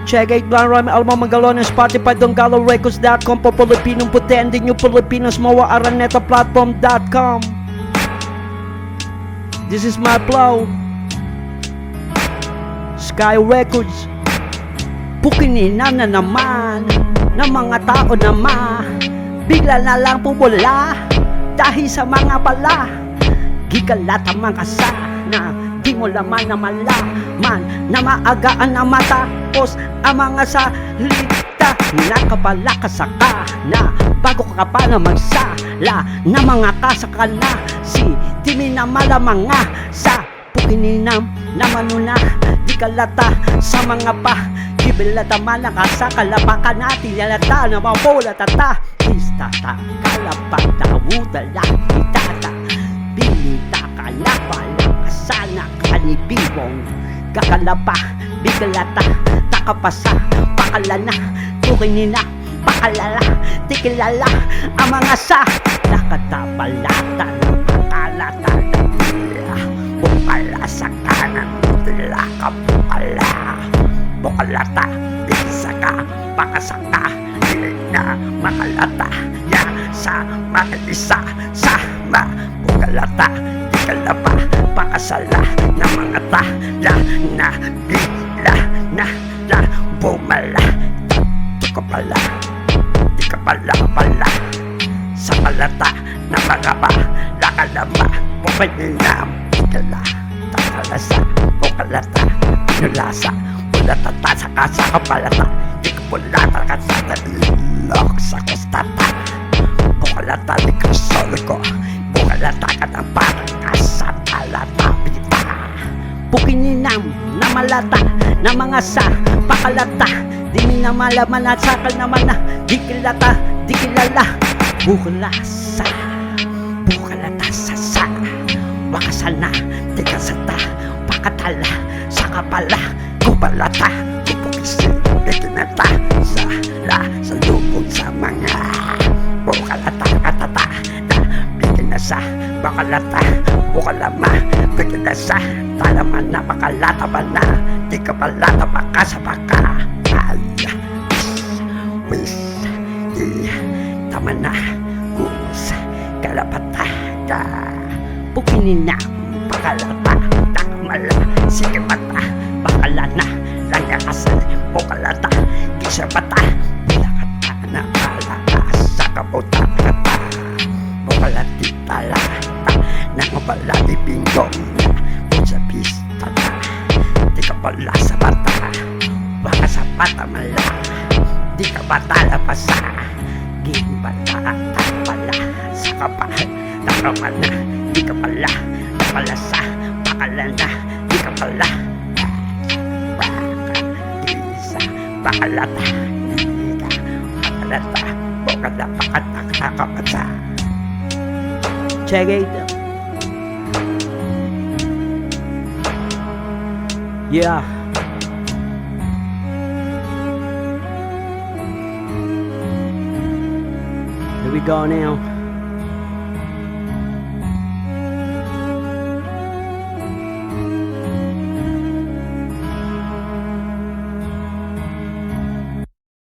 Check it, marami alma magalon ng Spotify, donggalorecords.com po Pilipinong puti, hindi nyo Pilipinos mawa aranetaplatform.com. This is my flow, Sky Records. Pukininan na naman ng mga tao naman, bigla na lang pumula dahil sa mga pala gigalata mga sana. Di mo laman na malaman na maagaan na matapos ang mga salita. Nakapala ka sa kana bago ka pa na magsala na mga kasaka na si di mi na malamang nga sa pukininam na manuna. Di kalata sa mga pa gibilata man ka sa kalapaka natin yalata na mapula tata istata kalapag tawudala itata binita ka na pala sana kanibibong kakalapa bigalata takapasa pakalana tukinina pakalala tikilala ang mga sa nakatapalata ng pakalata bukala sa kanan tila ka bukalata bisa ka pakasaka na makalata ya sa makalisa sa bukalata tikalapa pakasala ng mga tala na bila na bumala di ka pala sa kalata na mga ba lakalama pumaninam ikala takalasa bukalata nulasa pulatata sa kasa kapalata di ka pulata ka sa talilok sa kustata bukalata di ka solo ko bukalata ka ng parang kasa talata pita pukininam na malata na mga sa pakalata di mi na malaman at sakal naman na di kilata di kilala bukalasa sa wakasana di kasata pakatala sa kapala kupalata kupukisi ikinata sa lubog sa mga bukalata katata na bikinasa bakalata bukalama bikinasa talaman na bakalata ba na di ka palata baka sa baka wis di tama na kus kalapata ka pukinina bakalata takamala sige mata bakalana langakasal bukalata kisa bata bilakata na malakas sa kaputa kata bukalati talata na mabalati pinggong na sa pista na di ka pala sa bata baka sa bata mala di ka batala pa sa gimbata pala sa kapal nakamana di ka pala sa pakalana di ka pala pakalata di ka pakalata bukala pakatakakapasa. Check it out. Yeah. Here we go now.